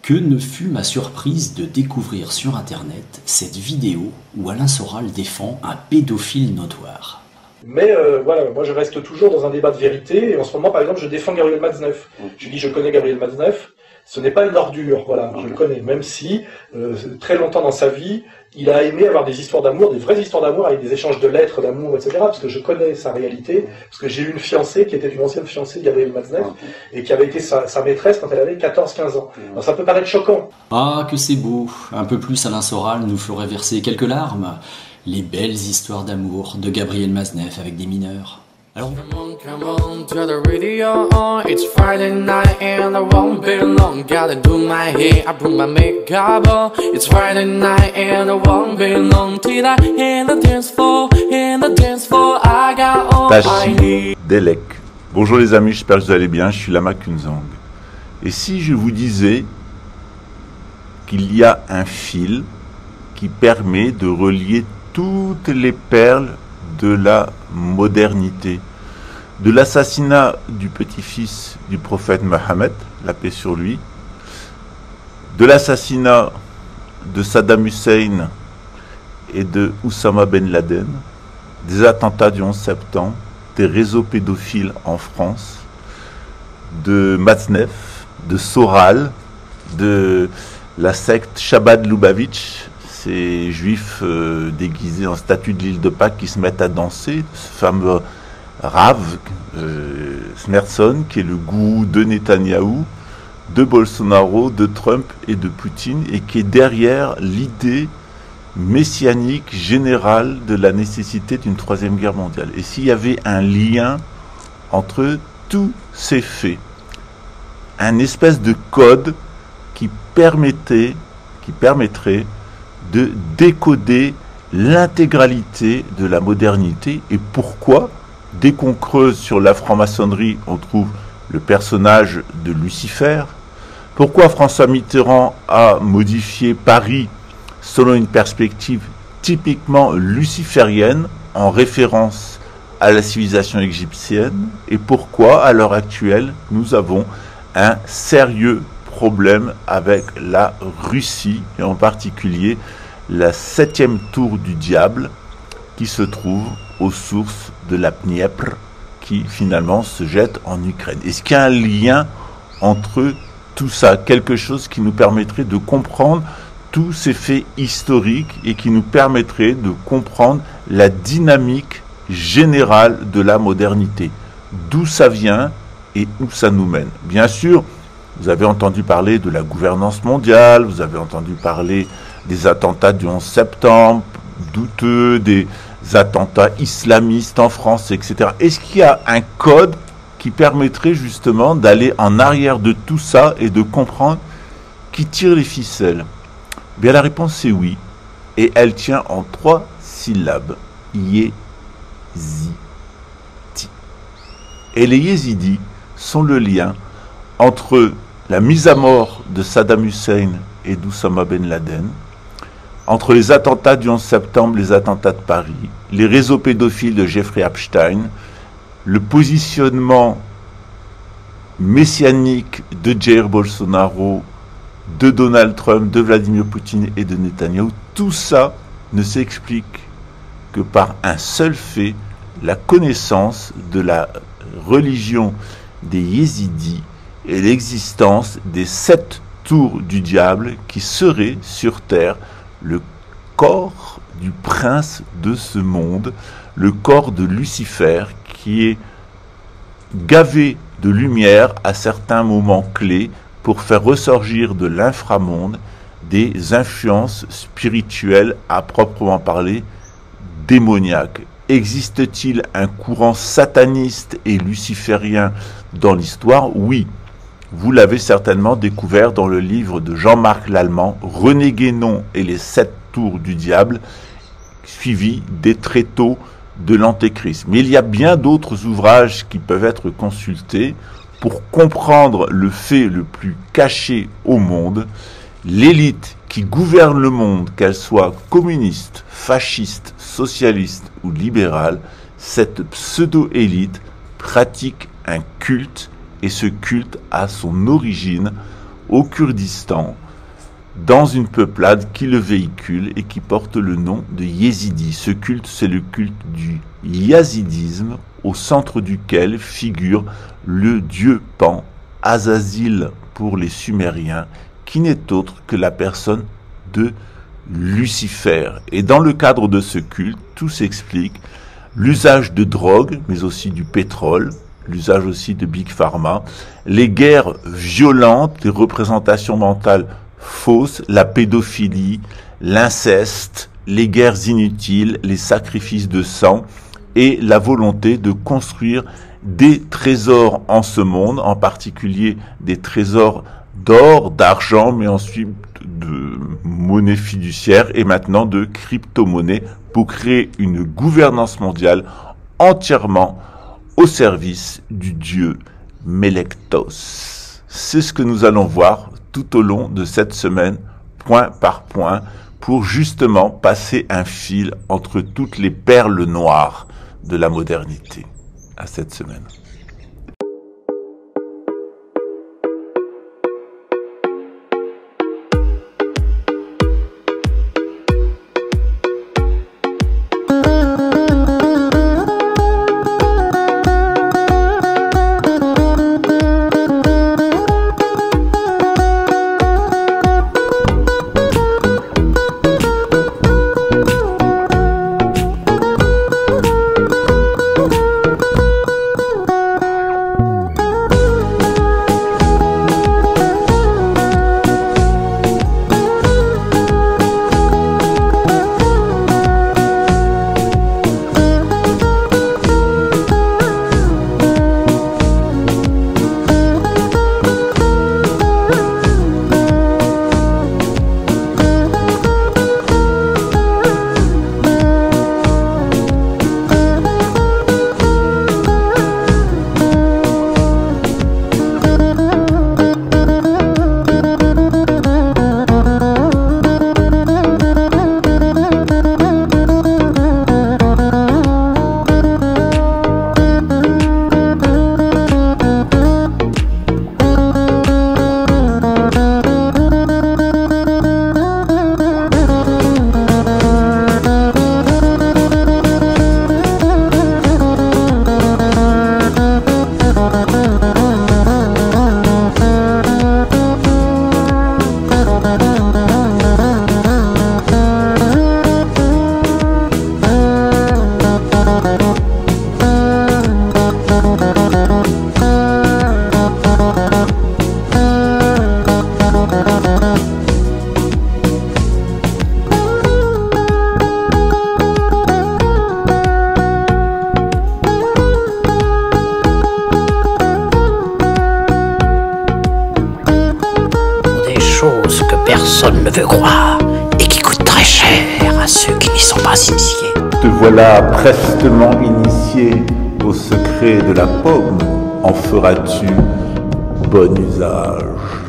Que ne fut ma surprise de découvrir sur internet cette vidéo où Alain Soral défend un pédophile notoire. Mais voilà, moi je reste toujours dans un débat de vérité, et en ce moment par exemple je défends Gabriel Matzneff. Je dis je connais Gabriel Matzneff, ce n'est pas une ordure, voilà, je le connais, même si très longtemps dans sa vie, il a aimé avoir des histoires d'amour, des vraies histoires d'amour avec des échanges de lettres d'amour, etc. Parce que je connais sa réalité, parce que j'ai eu une fiancée qui était une ancienne fiancée de Gabriel Matzneff, et qui avait été sa maîtresse quand elle avait 14-15 ans. Alors ça peut paraître choquant. Ah, que c'est beau. Un peu plus Alain Soral nous ferait verser quelques larmes. Les belles histoires d'amour de Gabriel Matzneff avec des mineurs. Alors... Come on to the radio, it's Friday night and I won't be long. Gotta do my hair, I put my makeup on. It's Friday night and I won't be long till I hit the dance floor, I got all I need. Delek. Bonjour les amis, j'espère que vous allez bien, je suis Lama Kunzang. Et si je vous disais qu'il y a un fil qui permet de relier toutes les perles de la modernité, de l'assassinat du petit-fils du prophète Mohammed, la paix sur lui, de l'assassinat de Saddam Hussein et de Oussama Ben Laden, des attentats du 11 septembre, des réseaux pédophiles en France, de Matzneff, de Soral, de la secte Chabad Lubavitch, ces juifs déguisés en statue de l'île de Pâques qui se mettent à danser, ce fameux Rav Smerson, qui est le gourou de Netanyahou, de Bolsonaro, de Trump et de Poutine, et qui est derrière l'idée messianique générale de la nécessité d'une troisième guerre mondiale. Et s'il y avait un lien entre tous ces faits, un espèce de code qui permettrait de décoder l'intégralité de la modernité. Et pourquoi, dès qu'on creuse sur la franc-maçonnerie, on trouve le personnage de Lucifer? Pourquoi François Mitterrand a modifié Paris selon une perspective typiquement luciférienne, en référence à la civilisation égyptienne? Et pourquoi, à l'heure actuelle, nous avons un sérieux problème avec la Russie, et en particulier la 7e tour du diable qui se trouve aux sources de la Dniepr, qui finalement se jette en Ukraine. Est-ce qu'il y a un lien entre tout ça, quelque chose qui nous permettrait de comprendre tous ces faits historiques et qui nous permettrait de comprendre la dynamique générale de la modernité, d'où ça vient et où ça nous mène? Bien sûr, vous avez entendu parler de la gouvernance mondiale, vous avez entendu parler des attentats du 11 septembre, douteux, des attentats islamistes en France, etc. Est-ce qu'il y a un code qui permettrait justement d'aller en arrière de tout ça et de comprendre qui tire les ficelles? Bien, la réponse est oui, et elle tient en 3 syllabes. Yézidi. Et les Yézidis sont le lien entre la mise à mort de Saddam Hussein et d'Oussama Ben Laden, entre les attentats du 11 septembre, les attentats de Paris, les réseaux pédophiles de Jeffrey Epstein, le positionnement messianique de Jair Bolsonaro, de Donald Trump, de Vladimir Poutine et de Netanyahou. Tout ça ne s'explique que par un seul fait, la connaissance de la religion des Yézidis et l'existence des 7 tours du diable qui seraient sur terre le corps du prince de ce monde, le corps de Lucifer qui est gavé de lumière à certains moments clés pour faire ressurgir de l'inframonde des influences spirituelles à proprement parler démoniaques. Existe-t-il un courant sataniste et luciférien dans l'histoire? Oui. Vous l'avez certainement découvert dans le livre de Jean-Marc Lallemand, René Guénon et les 7 tours du diable, suivi des tréteaux de l'Antéchrist. Mais il y a bien d'autres ouvrages qui peuvent être consultés pour comprendre le fait le plus caché au monde. L'élite qui gouverne le monde, qu'elle soit communiste, fasciste, socialiste ou libérale, cette pseudo-élite pratique un culte, et ce culte a son origine au Kurdistan, dans une peuplade qui le véhicule et qui porte le nom de Yézidi. Ce culte, c'est le culte du yazidisme, au centre duquel figure le dieu Pan, Azazil pour les Sumériens, qui n'est autre que la personne de Lucifer. Et dans le cadre de ce culte, tout s'explique. L'usage de drogue, mais aussi du pétrole, l'usage aussi de Big Pharma, les guerres violentes, les représentations mentales fausses, la pédophilie, l'inceste, les guerres inutiles, les sacrifices de sang et la volonté de construire des trésors en ce monde, en particulier des trésors d'or, d'argent, mais ensuite de monnaie fiduciaire et maintenant de crypto-monnaie pour créer une gouvernance mondiale entièrement au service du dieu Melektos. C'est ce que nous allons voir tout au long de cette semaine, point par point, pour justement passer un fil entre toutes les perles noires de la modernité. À cette semaine. Personne ne veut croire et qui coûte très cher à ceux qui n'y sont pas initiés. Te voilà prestement initié au secret de la pomme. En feras-tu bon usage?